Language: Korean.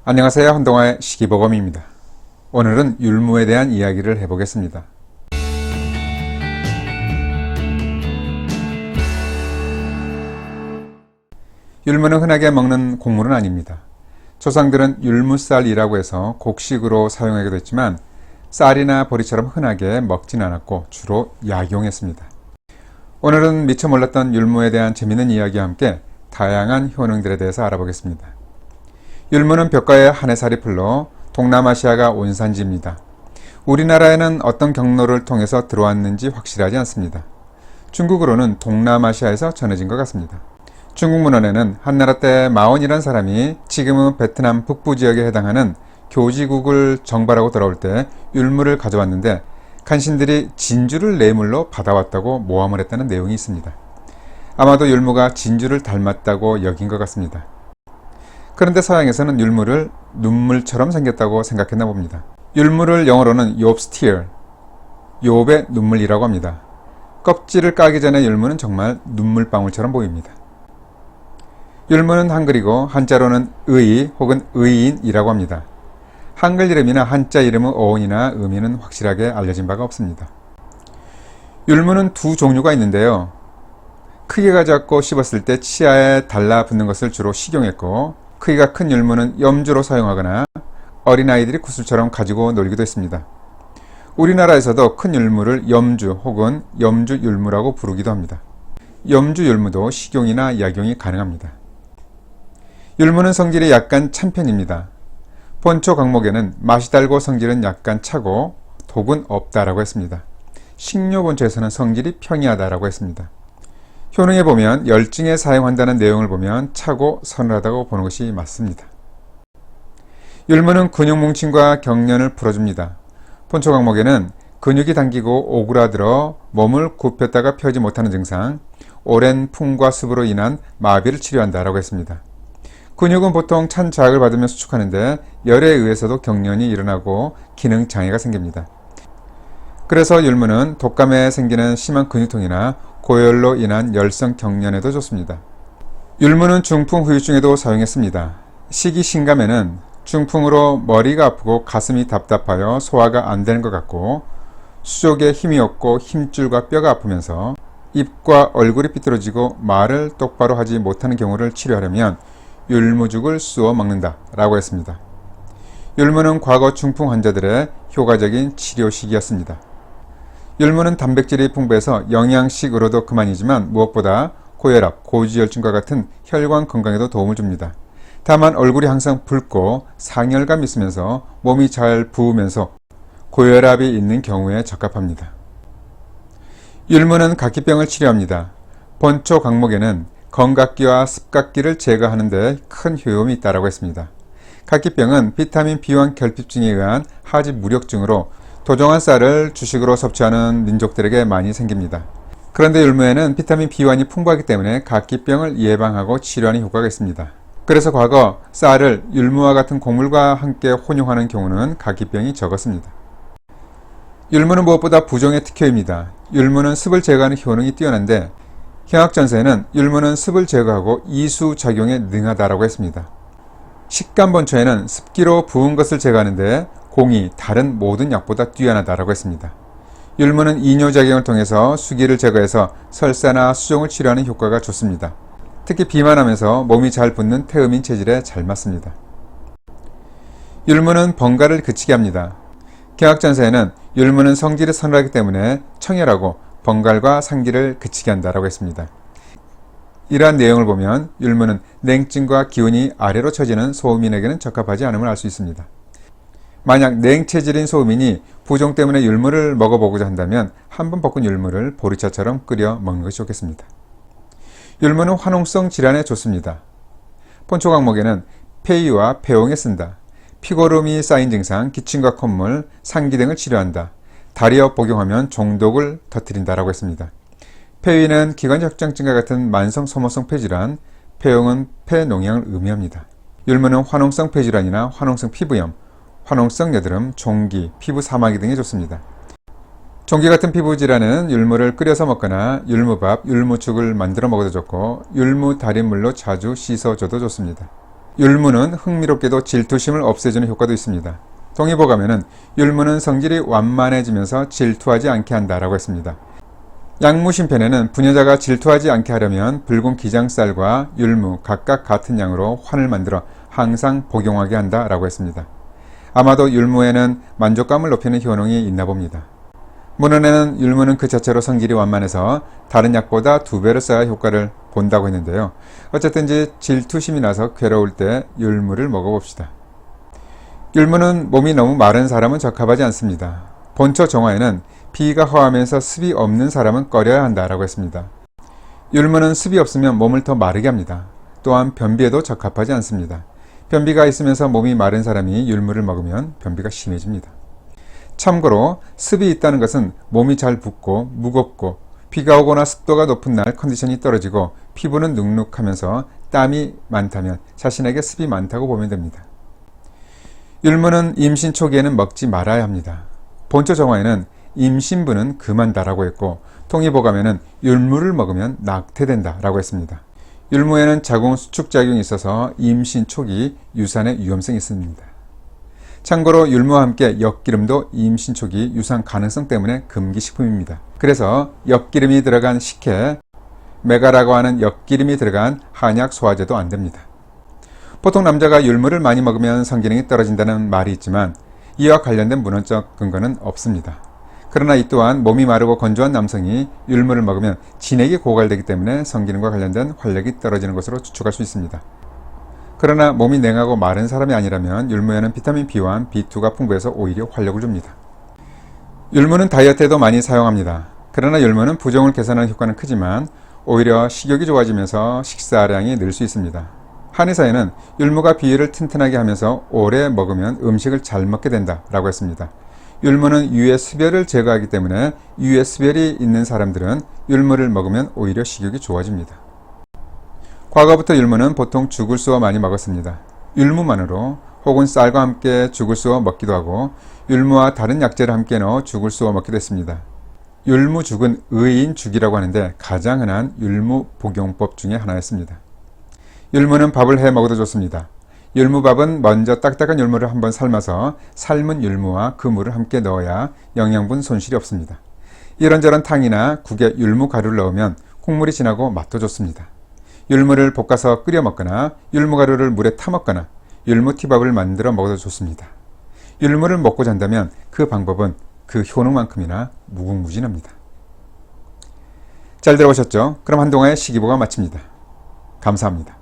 안녕하세요. 한동화의 시기보검입니다. 오늘은 율무에 대한 이야기를 해보겠습니다. 율무는 흔하게 먹는 곡물은 아닙니다. 조상들은 율무쌀이라고 해서 곡식으로 사용하기도 했지만 쌀이나 보리처럼 흔하게 먹진 않았고 주로 약용했습니다. 오늘은 미처 몰랐던 율무에 대한 재미있는 이야기와 함께 다양한 효능들에 대해서 알아보겠습니다. 율무는 벽가에 한 해살이 풀러 동남아시아가 원산지입니다. 우리나라에는 어떤 경로를 통해서 들어왔는지 확실하지 않습니다. 중국으로는 동남아시아에서 전해진 것 같습니다. 중국 문헌에는 한나라 때 마원이란 사람이 지금은 베트남 북부 지역에 해당하는 교지국을 정발하고 돌아올 때 율무를 가져왔는데 간신들이 진주를 뇌물로 받아왔다고 모함을 했다는 내용이 있습니다. 아마도 율무가 진주를 닮았다고 여긴 것 같습니다. 그런데 서양에서는 율무를 눈물처럼 생겼다고 생각했나 봅니다. 율무를 영어로는 Job's tear, 욥의 눈물이라고 합니다. 껍질을 까기 전에 율무는 정말 눈물방울처럼 보입니다. 율무는 한글이고 한자로는 의 혹은 의인이라고 합니다. 한글 이름이나 한자 이름의 어원이나 의미는 확실하게 알려진 바가 없습니다. 율무는 두 종류가 있는데요. 크기가 작고 씹었을 때 치아에 달라붙는 것을 주로 식용했고, 크기가 큰 율무는 염주로 사용하거나 어린아이들이 구슬처럼 가지고 놀기도 했습니다. 우리나라에서도 큰 율무를 염주 혹은 염주율무라고 부르기도 합니다. 염주율무도 식용이나 약용이 가능합니다. 율무는 성질이 약간 찬 편입니다. 본초 강목에는 맛이 달고 성질은 약간 차고 독은 없다라고 했습니다. 식료본초에서는 성질이 평이하다라고 했습니다. 효능에 보면 열증에 사용한다는 내용을 보면 차고 서늘하다고 보는 것이 맞습니다. 율무는 근육 뭉침과 경련을 풀어줍니다. 본초 강목에는 근육이 당기고 오그라들어 몸을 굽혔다가 펴지 못하는 증상, 오랜 풍과 습으로 인한 마비를 치료한다라고 했습니다. 근육은 보통 찬 자극을 받으며 수축하는데 열에 의해서도 경련이 일어나고 기능 장애가 생깁니다. 그래서 율무는 독감에 생기는 심한 근육통이나 고열로 인한 열성 경련에도 좋습니다. 율무는 중풍 후유증에도 사용했습니다. 식이 심감에는 중풍으로 머리가 아프고 가슴이 답답하여 소화가 안 되는 것 같고 수족에 힘이 없고 힘줄과 뼈가 아프면서 입과 얼굴이 삐뚤어지고 말을 똑바로 하지 못하는 경우를 치료하려면 율무죽을 쑤어 먹는다 라고 했습니다. 율무는 과거 중풍 환자들의 효과적인 치료식이었습니다. 율무는 단백질이 풍부해서 영양식으로도 그만이지만 무엇보다 고혈압, 고지혈증과 같은 혈관 건강에도 도움을 줍니다. 다만 얼굴이 항상 붉고 상열감이 있으면서 몸이 잘 부으면서 고혈압이 있는 경우에 적합합니다. 율무는 각기병을 치료합니다. 본초 강목에는 건각기와 습각기를 제거하는 데 큰 효용이 있다고 했습니다. 각기병은 비타민 B1 결핍증에 의한 하지 무력증으로 도종한 쌀을 주식으로 섭취하는 민족들에게 많이 생깁니다. 그런데 율무에는 비타민 B1이 풍부하기 때문에 각기병을 예방하고 치료하는 효과가 있습니다. 그래서 과거 쌀을 율무와 같은 곡물과 함께 혼용하는 경우는 각기병이 적었습니다. 율무는 무엇보다 부종의 특효입니다. 율무는 습을 제거하는 효능이 뛰어난데 형학전서에는 율무는 습을 제거하고 이수작용에 능하다라고 했습니다. 식간본초에는 습기로 부은 것을 제거하는데 공이 다른 모든 약보다 뛰어나다라고 했습니다. 율무는 이뇨작용을 통해서 수기를 제거해서 설사나 수종을 치료하는 효과가 좋습니다. 특히 비만하면서 몸이 잘 붙는 태음인 체질에 잘 맞습니다. 율무는 번갈을 그치게 합니다. 경학전서에는 율무는 성질이 서늘하기 때문에 청열하고 번갈과 상기를 그치게 한다라고 했습니다. 이러한 내용을 보면 율무는 냉증과 기운이 아래로 처지는 소음인에게는 적합하지 않음을 알 수 있습니다. 만약 냉체질인 소음인이 부종 때문에 율무를 먹어보고자 한다면 한번 볶은 율무를 보리차처럼 끓여 먹는 것이 좋겠습니다. 율무는 화농성 질환에 좋습니다. 본초 강목에는 폐위와 폐용에 쓴다. 피고름이 쌓인 증상, 기침과 콧물, 상기 등을 치료한다. 다리어 복용하면 종독을 터뜨린다라고 했습니다. 폐위는 기관지확장증과 같은 만성 소모성 폐질환, 폐용은 폐농양을 의미합니다. 율무는 화농성 폐질환이나 화농성 피부염, 화농성 여드름, 종기, 피부 사마귀 등에 좋습니다. 종기 같은 피부 질환은 율무를 끓여서 먹거나 율무밥, 율무죽을 만들어 먹어도 좋고 율무 달인물로 자주 씻어줘도 좋습니다. 율무는 흥미롭게도 질투심을 없애주는 효과도 있습니다. 동의보감에는 율무는 성질이 완만해지면서 질투하지 않게 한다라고 했습니다. 양무신편에는 부녀자가 질투하지 않게 하려면 붉은 기장쌀과 율무 각각 같은 양으로 환을 만들어 항상 복용하게 한다라고 했습니다. 아마도 율무에는 만족감을 높이는 효능이 있나 봅니다. 문헌에는 율무는 그 자체로 성질이 완만해서 다른 약보다 2배를 써야 효과를 본다고 했는데요. 어쨌든지 질투심이 나서 괴로울 때 율무를 먹어봅시다. 율무는 몸이 너무 마른 사람은 적합하지 않습니다. 본처 정화에는 비가 허하면서 습이 없는 사람은 꺼려야 한다라고 했습니다. 율무는 습이 없으면 몸을 더 마르게 합니다. 또한 변비에도 적합하지 않습니다. 변비가 있으면서 몸이 마른 사람이 율무를 먹으면 변비가 심해집니다. 참고로 습이 있다는 것은 몸이 잘 붓고 무겁고 비가 오거나 습도가 높은 날 컨디션이 떨어지고 피부는 눅눅하면서 땀이 많다면 자신에게 습이 많다고 보면 됩니다. 율무는 임신 초기에는 먹지 말아야 합니다. 본처 정화에는 임신부는 금한다라고 했고 통일보감에는 율무를 먹으면 낙태된다 라고 했습니다. 율무에는 자궁 수축작용이 있어서 임신 초기 유산의 위험성이 있습니다. 참고로 율무와 함께 엿기름도 임신 초기 유산 가능성 때문에 금기식품입니다. 그래서 엿기름이 들어간 식혜, 메가라고 하는 엿기름이 들어간 한약 소화제도 안 됩니다. 보통 남자가 율무를 많이 먹으면 성기능이 떨어진다는 말이 있지만 이와 관련된 문헌적 근거는 없습니다. 그러나 이 또한 몸이 마르고 건조한 남성이 율무를 먹으면 진액이 고갈되기 때문에 성기능과 관련된 활력이 떨어지는 것으로 추측할 수 있습니다. 그러나 몸이 냉하고 마른 사람이 아니라면 율무에는 비타민 B와 B2가 풍부해서 오히려 활력을 줍니다. 율무는 다이어트에도 많이 사용합니다. 그러나 율무는 부종을 개선하는 효과는 크지만 오히려 식욕이 좋아지면서 식사량이 늘 수 있습니다. 한의사에는 율무가 비위를 튼튼하게 하면서 오래 먹으면 음식을 잘 먹게 된다라고 했습니다. 율무는 유해 수별을 제거하기 때문에 유해 수별이 있는 사람들은 율무를 먹으면 오히려 식욕이 좋아집니다. 과거부터 율무는 보통 죽을 쑤어 많이 먹었습니다. 율무만으로 혹은 쌀과 함께 죽을 쑤어 먹기도 하고 율무와 다른 약재를 함께 넣어 죽을 쑤어 먹기도 했습니다. 율무죽은 의인죽이라고 하는데 가장 흔한 율무 복용법 중에 하나였습니다. 율무는 밥을 해 먹어도 좋습니다. 율무밥은 먼저 딱딱한 율무를 한번 삶아서 삶은 율무와 그 물을 함께 넣어야 영양분 손실이 없습니다. 이런저런 탕이나 국에 율무 가루를 넣으면 국물이 진하고 맛도 좋습니다. 율무를 볶아서 끓여 먹거나 율무 가루를 물에 타 먹거나 율무티밥을 만들어 먹어도 좋습니다. 율무를 먹고 잔다면 그 방법은 그 효능만큼이나 무궁무진합니다. 잘 들어보셨죠? 그럼 한동안의 시기보가 마칩니다. 감사합니다.